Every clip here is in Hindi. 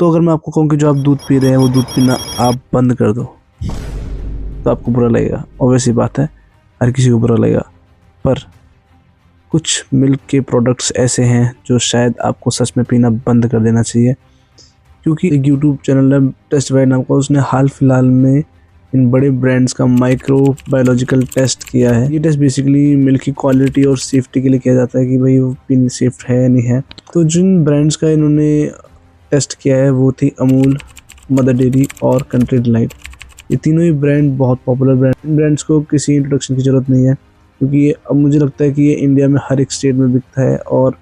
तो अगर मैं आपको कहूँ कि जो आप दूध पी रहे हैं वो दूध पीना आप बंद कर दो तो आपको बुरा लगेगा। ऑब्वियस सी बात है, हर किसी को बुरा लगेगा। पर कुछ मिल्क के प्रोडक्ट्स ऐसे हैं जो शायद आपको सच में पीना बंद कर देना चाहिए, क्योंकि एक यूट्यूब चैनल है टेस्टवाइड नाम का, उसने हाल फिलहाल में इन बड़े ब्रांड्स का माइक्रोबायोलॉजिकल टेस्ट किया है। ये टेस्ट बेसिकली मिल्क की क्वालिटी और सेफ्टी के लिए किया जाता है कि भाई वो पीने सेफ है या नहीं है। तो जिन ब्रांड्स का इन्होंने टेस्ट किया है वो थी अमूल, मदर डेयरी और कंट्री डिलाइट। ये तीनों ही ब्रांड बहुत पॉपुलर ब्रांड। इन ब्रांड्स को किसी इंट्रोडक्शन की ज़रूरत नहीं है, क्योंकि ये अब मुझे लगता है कि ये इंडिया में हर एक स्टेट में बिकता है और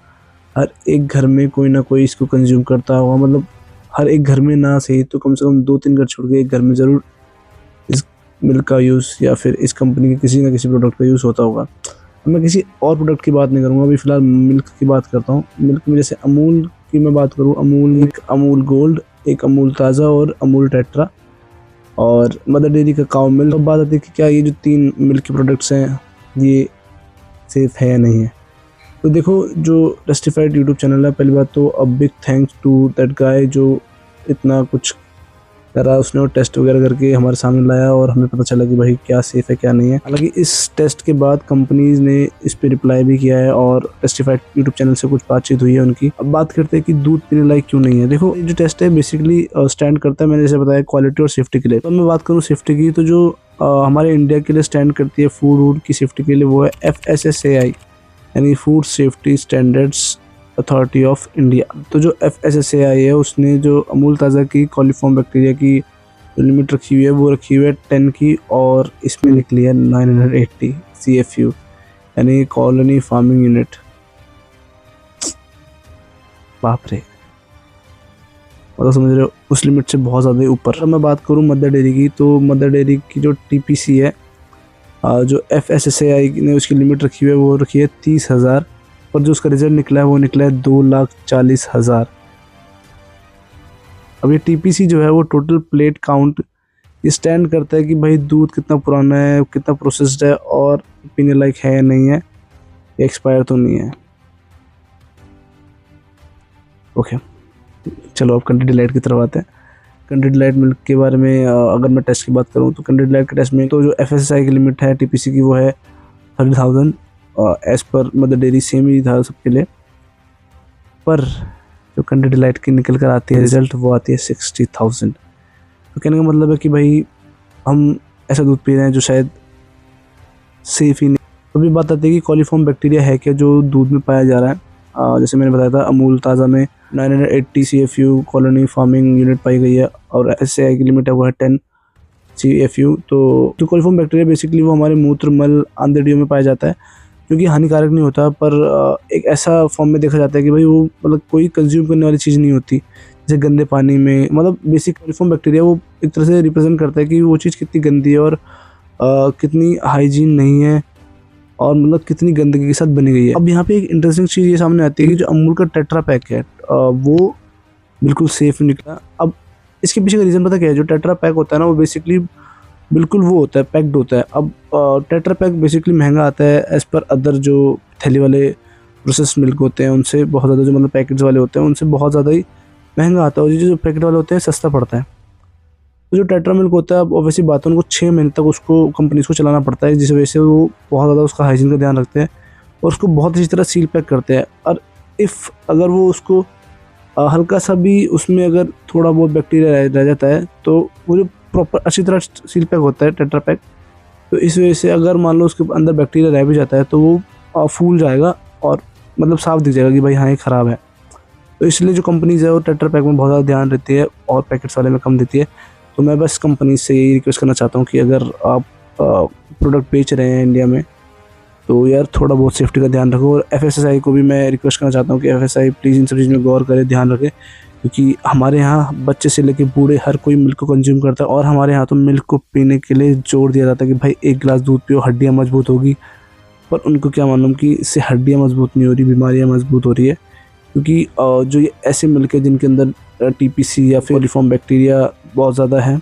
हर एक घर में कोई ना कोई इसको कंज्यूम करता होगा। मतलब हर एक घर में ना सही तो कम से कम 2-3 घर छोड़ के एक घर में ज़रूर इस मिल्क का यूज़ या फिर इस कंपनी के किसी ना किसी प्रोडक्ट का यूज़ होता होगा। अब मैं किसी और प्रोडक्ट की बात नहीं करूँगा, अभी फ़िलहाल मिल्क की बात करता हूँ। मिल्क में जैसे अमूल की मैं बात करूँ, एक अमूल गोल्ड, एक अमूल ताज़ा और अमूल टेट्रा, और मदर डेयरी का काउ मिल्क। अब बात आती है कि क्या ये जो 3 मिल्क के प्रोडक्ट्स हैं ये सेफ़ है या नहीं है। तो देखो, जो टेस्टिफाइड यूट्यूब चैनल है, पहली बात तो a big thanks to that guy जो इतना कुछ करा उसने, और टेस्ट वगैरह करके हमारे सामने लाया और हमें पता चला कि भाई क्या सेफ़ है क्या नहीं है। हालांकि इस टेस्ट के बाद कंपनीज़ ने इस पे रिप्लाई भी किया है और टेस्टिफाइड यूट्यूब चैनल से कुछ बातचीत हुई है उनकी। अब बात करते हैं कि दूध पीने लायक क्यों नहीं है। देखो, ये जो टेस्ट है बेसिकली स्टैंड करता है, मैंने जैसे बताया, क्वालिटी और सेफ्टी के लिए। तो मैं बात करूँ सेफ्टी की, तो जो हमारे इंडिया के लिए स्टैंड करती है फूड की सेफ्टी के लिए, वो है FSSAI, यानी food safety standards authority of India. तो जो FSSAI है उसने जो अमूल ताज़ा की कॉलीफॉर्म बैक्टीरिया की जो लिमिट रखी हुई है वो रखी हुई है 10 की, और इसमें निकली है 980 CFU, यानी कॉलोनी फार्मिंग यूनिट। बाप रे, मतलब समझ रहे हो, उस लिमिट से बहुत ज़्यादा ऊपर। अब मैं बात करूँ मदर डेयरी की, तो मदर डेयरी की जो TPC है, जो FSSAI ने उसकी लिमिट रखी हुई है वो रखी है 30,000, और जो उसका रिजल्ट निकला है वो निकला है 2,40,000। अब ये TPC जो है वो टोटल प्लेट काउंट स्टैंड करता है कि भाई दूध कितना पुराना है, कितना प्रोसेस्ड है और पीने लायक है या नहीं है, एक्सपायर तो नहीं है। ओके, चलो अब कंट्री डिलाइट की तरफ आते हैं। कंट्री डिलाइट मिल्क के बारे में अगर मैं टेस्ट की बात करूँ तो कंट्री डिलाइट के टेस्ट में तो जो FSSAI की लिमिट है TPC की वो है 30,000, as per mother dairy same ही था सबके लिए। पर जो कंट्री डिलाइट की निकल कर आती है रिज़ल्ट, वो आती है 60,000। तो कहने का मतलब है कि भाई हम ऐसा दूध पी रहे हैं जो शायद सेफ़ ही नहीं। तो अभी बात आती है कि कॉलीफॉर्म बैक्टीरिया है क्या जो दूध में पाया जा रहा है। जैसे मैंने बताया था, अमूल ताज़ा में 980 CFU कॉलोनी फार्मिंग यूनिट पाई गई है, और FSSAI की लिमिट है वो है 10 CFU। तो जो कॉलीफॉर्म बैक्टीरिया बेसिकली वो हमारे मूत्र, मल, आंतड़ियों में पाया जाता है, जो कि हानिकारक नहीं होता, पर एक ऐसा फॉर्म में देखा जाता है कि भाई वो मतलब कोई कंज्यूम करने वाली चीज़ नहीं होती, जैसे गंदे पानी में। मतलब बेसिक कॉलीफॉर्म बैक्टीरिया वो एक तरह से रिप्रेजेंट करता है कि वो चीज़ कितनी गंदी है और कितनी हाइजीन नहीं है, और मतलब कितनी गंदगी के साथ बनी गई है। अब यहाँ पे एक इंटरेस्टिंग चीज़ ये सामने आती है कि जो अमूल का टेट्रा पैक है वो बिल्कुल सेफ़ निकला। अब इसके पीछे का रीज़न पता क्या है? जो टेट्रा पैक होता है ना, वो बेसिकली बिल्कुल वो होता है, पैक्ड होता है। अब टेट्रा पैक बेसिकली महंगा आता है एज़ पर अदर जो थैली वाले प्रोसेस मिल्क होते हैं उनसे बहुत ज़्यादा, जो मतलब पैकेट्स वाले होते हैं उनसे बहुत ज़्यादा ही महंगा आता है, और ये जो पैकेट वाले होते हैं सस्ता पड़ता है। तो जो टेट्रा मिल्क होता है, अब ऑब्वियसली बात है, उनको 6 महीने तक उसको कंपनीज़ को चलाना पड़ता है, जिस वजह से वो बहुत ज़्यादा उसका हाइजीन का ध्यान रखते हैं और उसको बहुत अच्छी तरह सील पैक करते हैं। और इफ़ अगर वो उसको हल्का सा भी उसमें अगर थोड़ा बहुत बैक्टीरिया रह जाता है, तो वो जो प्रॉपर अच्छी तरह सील पैक होता है टेट्रा पैक, तो इस वजह से अगर मान लो उसके अंदर बैक्टीरिया रह भी जाता है तो वो फूल जाएगा और मतलब साफ दिख जाएगा कि भाई हाँ ये ख़राब है। तो इसलिए जो कंपनीज़ है वो टेट्रा पैक में बहुत ज़्यादा ध्यान देती है और पैकेट्स वाले में कम देती है। तो मैं बस कंपनी से यही रिक्वेस्ट करना चाहता हूँ कि अगर आप प्रोडक्ट बेच रहे हैं इंडिया में, तो यार थोड़ा बहुत सेफ्टी का ध्यान रखो। और FSSAI को भी मैं रिक्वेस्ट करना चाहता हूँ कि FSSAI प्लीज़ इन सब चीज़ में गौर करे, ध्यान रखे, क्योंकि हमारे यहाँ बच्चे से लेकर बूढ़े हर कोई मिल्क को कंज्यूम करता है, और हमारे यहाँ तो मिल्क को पीने के लिए जोर दिया जाता है कि भाई 1 गिलास दूध पियो, हड्डियाँ मजबूत होगी। पर उनको क्या मालूम कि इससे हड्डियाँ मजबूत नहीं हो रही, बीमारियाँ मजबूत हो रही है, क्योंकि जो ये ऐसे मिल्क है जिनके अंदर TPC या फिर कॉलीफॉर्म बैक्टीरिया बहुत ज़्यादा है,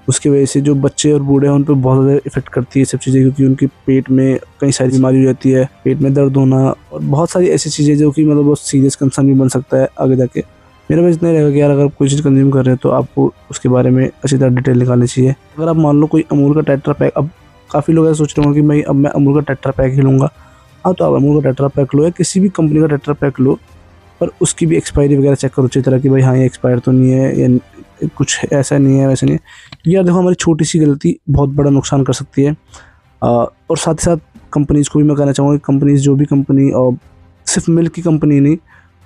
उसकी वजह से जो बच्चे और बूढ़े हैं उन पर बहुत ज़्यादा इफेक्ट करती है सब चीज़ें, क्योंकि उनके पेट में कई सारी बीमारी हो जाती है, पेट में दर्द होना और बहुत सारी ऐसी चीज़ें जो कि मतलब बहुत सीरियस कंसर्न भी बन सकता है आगे जाके। मेरा बस इतना ही रहेगा कि यार अगर कोई चीज़ कंज्यूम कर रहे हैं तो आपको उसके बारे में अच्छी तरह डिटेल निकालनी चाहिए। अगर आप मान लो कोई अमूल का टेट्रा पैक, अब काफ़ी लोग ऐसा सोच रहे होंगे कि भाई अब मैं अमूल का टेट्रा पैक ही लूँगा। हाँ, तो आप अमूल का टेट्रा पैक लो या किसी भी कंपनी का टेट्रा पैक लो, पर उसकी भी एक्सपायरी वगैरह चेक करो अच्छी तरह कि भाई हाँ, ये एक्सपायर तो नहीं है या कुछ ऐसा नहीं है वैसा नहीं है। यार देखो, हमारी छोटी सी गलती बहुत बड़ा नुकसान कर सकती है। और साथ ही साथ कंपनीज़ को भी मैं कहना चाहूँगा कि कंपनीज़, जो भी कंपनी, सिर्फ मिल्क की कंपनी नहीं,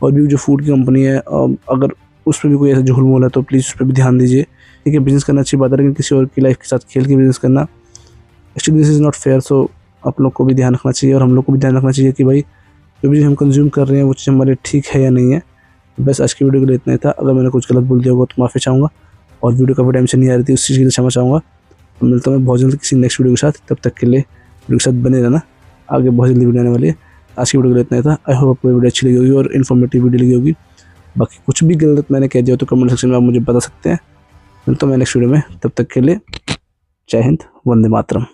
और भी जो फूड की कंपनी है, अगर उस पर भी कोई ऐसा झूल-मूल है तो प्लीज़ उस पर भी ध्यान दीजिए। ठीक है, बिज़नेस करना अच्छी बात है, लेकिन किसी और की लाइफ के साथ खेल के बिज़नेस करना actually this is not fair. So आप लोग को भी ध्यान रखना चाहिए और हम लोग को भी ध्यान रखना चाहिए कि भाई जो भी हम कंज्यूम कर रहे हैं वो चीज़ हमारे ठीक है या नहीं है। बस आज की वीडियो के लिए इतना ही था। अगर मैंने कुछ गलत बोल दिया होगा तो माफ़ी चाहूँगा, और वीडियो काफ़ी टाइम से नहीं आ रही थी, उस चीज़ के लिए क्षमा चाहूँगा। तो मिलता हूँ मैं बहुत जल्द किसी नेक्स्ट वीडियो के साथ। तब तक के लिए वीडियो के साथ बने रहना, आगे बहुत जल्दी वीडियो आने वाली है। आज की वीडियो के लिए इतना ही था। आई होप आपको वीडियो अच्छी लगी होगी और इन्फॉर्मेटिव वीडियो लगी होगी। बाकी कुछ भी गलत मैंने कह दिया तो कमेंट सेक्शन में आप मुझे बता सकते हैं। मिलता हूँ मैं नेक्स्ट वीडियो में, तब तक के लिए जय हिंद, वंदे मातरम।